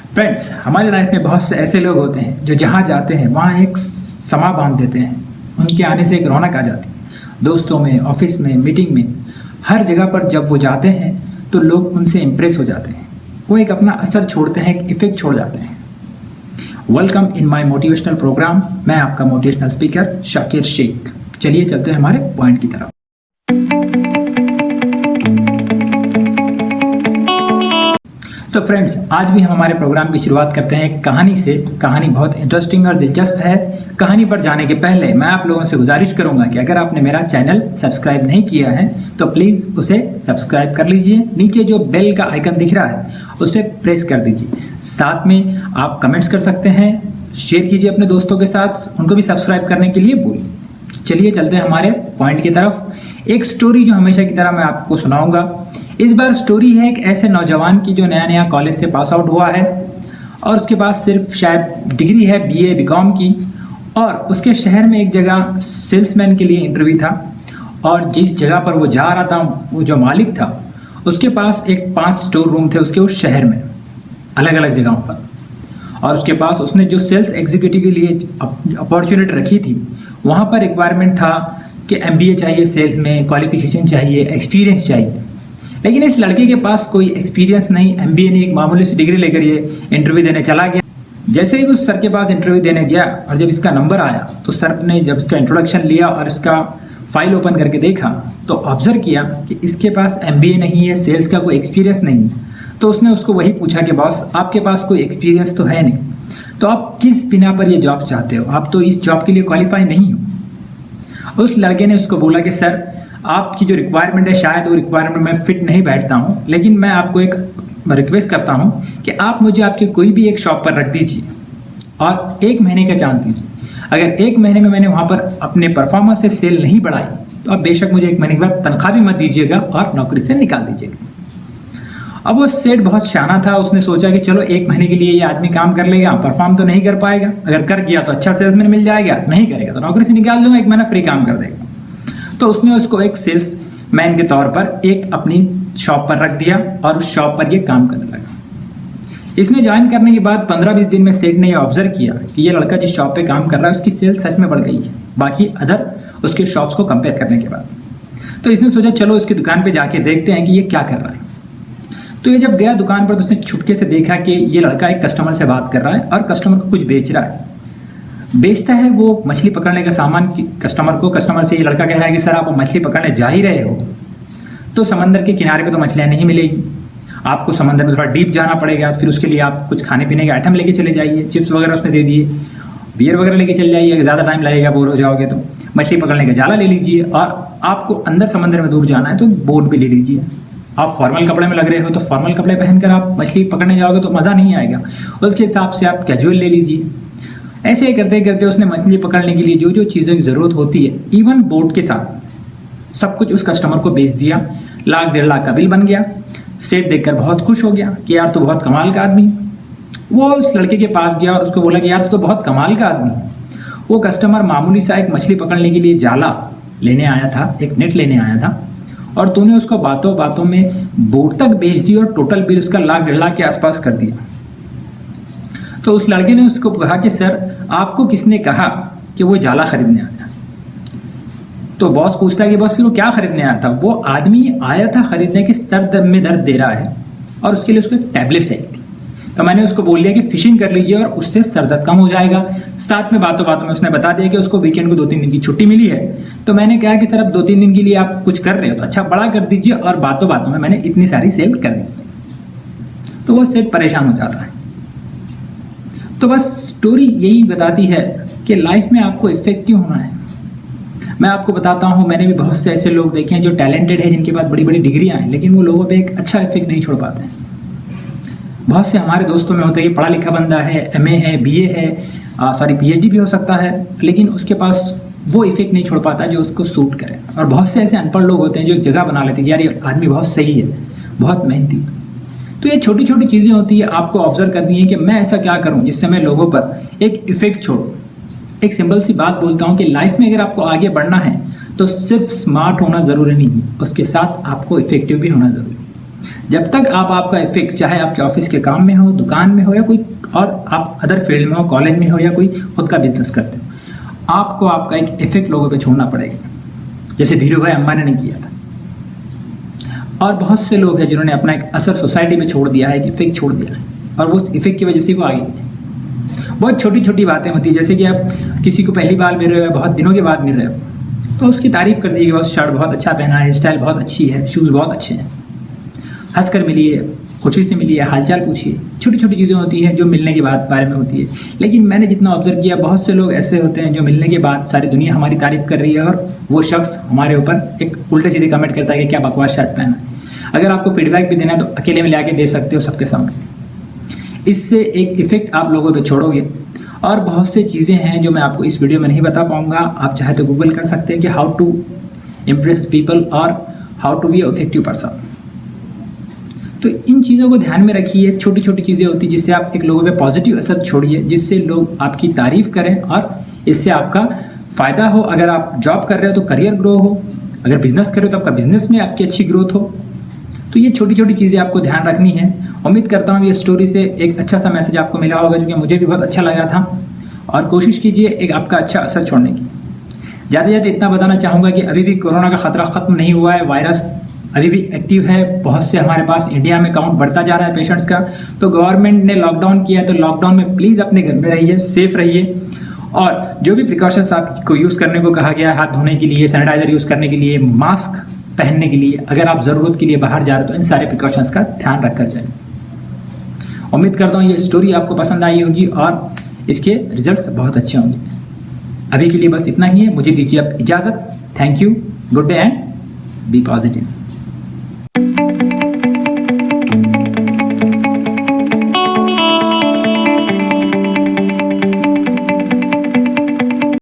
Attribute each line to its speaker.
Speaker 1: Friends, हमारी life में बहुत से ऐसे लोग होते हैं जो जहाँ जाते हैं वहाँ एक समा बांध देते हैं। उनके आने से एक रौनक आ जाती है। दोस्तों में, ऑफिस में, मीटिंग में, हर जगह पर जब वो जाते हैं तो लोग उनसे इम्प्रेस हो जाते हैं। वो एक अपना असर छोड़ते हैं, एक इफेक्ट छोड़ जाते हैं। Welcome in my motivational programme. मैं आपका मोटिवेशनल स्पीकर शाकिर शेख। चलिए चलते हैं हमारे पॉइंट की तरफ। तो फ्रेंड्स, आज भी हम हमारे प्रोग्राम की शुरुआत करते हैं एक कहानी से। कहानी बहुत इंटरेस्टिंग और दिलचस्प है। कहानी पर जाने के पहले मैं आप लोगों से गुजारिश करूंगा कि अगर आपने मेरा चैनल सब्सक्राइब नहीं किया है तो प्लीज़ उसे सब्सक्राइब कर लीजिए। नीचे जो बेल का आइकन दिख रहा है उसे प्रेस कर दीजिए। साथ में आप कमेंट्स कर सकते हैं, शेयर कीजिए अपने दोस्तों के साथ, उनको भी सब्सक्राइब करने के लिए बोलिए। चलिए चलते हैं हमारे पॉइंट की तरफ। एक स्टोरी जो हमेशा की तरह मैं आपको सुनाऊंगा। इस बार स्टोरी है एक ऐसे नौजवान की जो नया नया कॉलेज से पास आउट हुआ है और उसके पास सिर्फ शायद डिग्री है BA BCom की, और उसके शहर में एक जगह सेल्समैन के लिए इंटरव्यू था। और जिस जगह पर वो जा रहा था, वो जो मालिक था उसके पास एक 5 स्टोर रूम थे उसके उस शहर में, अलग अलग जगहों पर। और उसके पास उसने जो सेल्स एग्जीक्यूटिव के लिए अपॉर्चुनिटी रखी थी, वहाँ पर रिक्वायरमेंट था कि MBA चाहिए, सेल्स में क्वालिफिकेशन चाहिए, एक्सपीरियंस चाहिए। लेकिन इस लड़के के पास कोई एक्सपीरियंस नहीं, MBA नहीं, एक मामूली सी डिग्री लेकर ये इंटरव्यू देने चला गया। जैसे ही उस सर के पास इंटरव्यू देने गया और जब इसका नंबर आया तो सर ने जब इसका इंट्रोडक्शन लिया और इसका फाइल ओपन करके देखा तो ऑब्जर्व किया कि इसके पास MBA नहीं है, सेल्स का कोई एक्सपीरियंस नहीं है। तो उसने उसको वही पूछा कि बॉस, आपके पास कोई एक्सपीरियंस तो है नहीं, तो आप किस बिना पर ये जॉब चाहते हो? आप तो इस जॉब के लिए क्वालिफाई नहीं हो। उस लड़के ने उसको बोला कि सर, आपकी जो रिक्वायरमेंट है शायद वो रिक्वायरमेंट में फिट नहीं बैठता हूँ, लेकिन मैं आपको एक रिक्वेस्ट करता हूँ कि आप मुझे आपके कोई भी एक शॉप पर रख दीजिए और 1 महीने का चांस दीजिए। अगर 1 महीने में मैंने वहाँ पर अपने परफॉर्मेंस से सेल नहीं बढ़ाई तो आप बेशक मुझे 1 महीने के बाद तनख्वाह भी मत दीजिएगा और नौकरी से निकाल दीजिएगा। अब वो सेठ बहुत शाना था। उसने सोचा कि चलो 1 महीने के लिए ये आदमी काम कर लेगा, परफॉर्म तो नहीं कर पाएगा, अगर कर गया तो अच्छा सेल्समैन मिल जाएगा, नहीं करेगा तो नौकरी से निकाल दूंगा, 1 महीना फ्री काम कर देगा। तो उसने उसको एक सेल्स मैन के तौर पर एक अपनी शॉप पर रख दिया और उस शॉप पर ये काम करने लगा। इसने ज्वाइन करने के बाद 15-20 दिन में सेठ ने ये ऑब्जर्व किया कि ये लड़का जिस शॉप पे काम कर रहा है उसकी सेल्स सच में बढ़ गई है, बाकी अदर उसके शॉप्स को कंपेयर करने के बाद। तो इसने सोचा चलो इसकी दुकान पे जाके देखते हैं कि ये क्या कर रहा है। तो ये जब गया दुकान पर तो उसने छुपके से देखा कि ये लड़का एक कस्टमर से बात कर रहा है और कस्टमर को कुछ बेच रहा है। बेचता है वो मछली पकड़ने का सामान कस्टमर को। कस्टमर से ये लड़का कह रहा है कि सर, आप मछली पकड़ने जा ही रहे हो तो समंदर के किनारे पे तो मछलियाँ नहीं मिलेगी, आपको समंदर में थोड़ा डीप जाना पड़ेगा। फिर उसके लिए आप कुछ खाने पीने के आइटम लेके चले जाइए, चिप्स वगैरह उसने दे दिए, बियर वगैरह लेके चले जाइए, ज़्यादा टाइम लगेगा, बोर हो जाओगे तो मछली पकड़ने का जाला ले लीजिए, और आपको अंदर समंदर में दूर जाना है तो बोट भी ले लीजिए। आप फॉर्मल कपड़े में लग रहे हो तो फॉर्मल कपड़े पहनकर आप मछली पकड़ने जाओगे तो मज़ा नहीं आएगा, उसके हिसाब से आप कैजुअल ले लीजिए। ऐसे ही करते करते उसने मछली पकड़ने के लिए जो जो चीज़ों की ज़रूरत होती है, इवन बोट के साथ सब कुछ उस कस्टमर को बेच दिया। 1-1.5 लाख का बिल बन गया। सेठ देखकर बहुत खुश हो गया कि यार तो बहुत कमाल का आदमी। वो उस लड़के के पास गया और उसको बोला कि यार तो बहुत कमाल का आदमी। वो कस्टमर मामूली सा एक मछली पकड़ने के लिए जाला लेने आया था, एक नेट लेने आया था, और तूने उसको बातों बातों में बोट तक बेच दी और टोटल बिल उसका 1-1.5 लाख के आसपास कर दिया। तो उस लड़के ने उसको कहा कि सर, आपको किसने कहा कि वो जाला खरीदने आया? तो बॉस पूछता है कि बॉस फिर वो क्या खरीदने आया था? वो आदमी आया था खरीदने के सर में दर्द दे रहा है और उसके लिए उसको एक टैबलेट चाहिए थी। तो मैंने उसको बोल दिया कि फिशिंग कर लीजिए और उससे सर दर्द कम हो जाएगा। साथ में बातों बातों में उसने बता दिया कि उसको वीकेंड को 2-3 दिन की छुट्टी मिली है। तो मैंने कहा कि सर, अब 2-3 दिन के लिए आप कुछ कर रहे हो तो अच्छा बड़ा कर दीजिए, और बातों बातों में मैंने इतनी सारी सेल कर दी। तो वो सेठ परेशान हो जाता है। तो बस स्टोरी यही बताती है कि लाइफ में आपको इफेक्टिव होना है। मैं आपको बताता हूँ, मैंने भी बहुत से ऐसे लोग देखे हैं जो टैलेंटेड है, जिनके पास बड़ी बड़ी डिग्रियाँ हैं, लेकिन वो लोगों पे एक अच्छा इफेक्ट नहीं छोड़ पाते हैं। बहुत से हमारे दोस्तों में होता है कि पढ़ा लिखा बंदा है, MA है, BA है, PhD भी हो सकता है, लेकिन उसके पास वो इफेक्ट नहीं छोड़ पाता जो उसको सूट करे। और बहुत से ऐसे अनपढ़ लोग होते हैं जो एक जगह बना लेते हैं कि यार ये आदमी बहुत सही है, बहुत मेहनती। तो ये छोटी छोटी चीज़ें होती है, आपको ऑब्जर्व करनी है कि मैं ऐसा क्या करूं जिससे मैं लोगों पर एक इफेक्ट छोड़ूं। एक सिंपल सी बात बोलता हूं कि लाइफ में अगर आपको आगे बढ़ना है तो सिर्फ स्मार्ट होना ज़रूरी नहीं है, उसके साथ आपको इफेक्टिव भी होना ज़रूरी है। जब तक आप आपका इफेक्ट, चाहे आपके ऑफिस के काम में हो, दुकान में हो, या कोई और आप अदर फील्ड में हो, कॉलेज में हो, या कोई खुद का बिजनेस करते हो, आपको आपका एक इफेक्ट लोगों पे छोड़ना पड़ेगा, जैसे धीरू भाई अंबानी ने किया था। और बहुत से लोग हैं जिन्होंने अपना एक असर सोसाइटी में छोड़ दिया है, एक इफेक्ट छोड़ दिया है, और वो इफेक्ट की वजह से वो आगे गए। बहुत छोटी छोटी बातें होती है, जैसे कि आप किसी को पहली बार मिल रहे हो, बहुत दिनों के बाद मिल रहे हो, तो उसकी तारीफ कर दीजिए, बस शर्ट बहुत अच्छा पहना है, स्टाइल बहुत अच्छी है, शूज़ बहुत अच्छे हैं, हंस कर मिलिए, खुशी से मिलिए, हालचाल पूछिए। छोटी छोटी चीज़ें होती हैं जो मिलने के बाद बारे में होती है। लेकिन मैंने जितना ऑब्जर्व किया, बहुत से लोग ऐसे होते हैं जो मिलने के बाद सारी दुनिया हमारी तारीफ कर रही है और वो शख्स हमारे ऊपर एक उल्टे सीधे कमेंट करता है कि क्या बकवास शर्ट पहना है। अगर आपको फीडबैक भी देना है तो अकेले में लाके दे सकते हो सबके सामने। इससे एक इफेक्ट आप लोगों पे छोड़ोगे। और बहुत से चीज़ें हैं जो मैं आपको इस वीडियो में नहीं बता पाऊंगा। आप चाहे तो गूगल कर सकते हैं कि हाउ टू इम्प्रेस पीपल और how to be effective person. तो इन चीज़ों को ध्यान में रखिए। छोटी छोटी चीज़ें होती हैं जिससे आप एक लोगों पे पॉजिटिव असर छोड़िए, जिससे लोग आपकी तारीफ करें और इससे आपका फ़ायदा हो। अगर आप जॉब कर रहे हो तो करियर ग्रो हो, अगर बिजनेस कर रहे हो तो आपका बिजनेस में आपकी अच्छी ग्रोथ हो। तो ये छोटी छोटी चीज़ें आपको ध्यान रखनी है। उम्मीद करता हूँ ये स्टोरी से एक अच्छा सा मैसेज आपको मिला होगा, जो कि मुझे भी बहुत अच्छा लगा था। और कोशिश कीजिए एक आपका अच्छा असर छोड़ने की। ज़्यादा इतना बताना चाहूँगा कि अभी भी कोरोना का खतरा ख़त्म नहीं हुआ है, वायरस अभी भी एक्टिव है। बहुत से हमारे पास इंडिया में काउंट बढ़ता जा रहा है पेशेंट्स का। तो गवर्नमेंट ने लॉकडाउन किया है, तो लॉकडाउन में प्लीज़ अपने घर में रहिए, सेफ रहिए। और जो भी प्रिकॉशंस आपको यूज़ करने को कहा गया है, हाथ धोने के लिए, सैनिटाइजर यूज़ करने के लिए, मास्क पहनने के लिए, अगर आप ज़रूरत के लिए बाहर जा रहे हो तो इन सारे प्रिकॉशंस का ध्यान रख कर जाए। उम्मीद करता हूँ ये स्टोरी आपको पसंद आई होगी और इसके रिजल्ट्स बहुत अच्छे होंगे। अभी के लिए बस इतना ही है, मुझे दीजिए आप इजाज़त। Thank you, good day and be positive.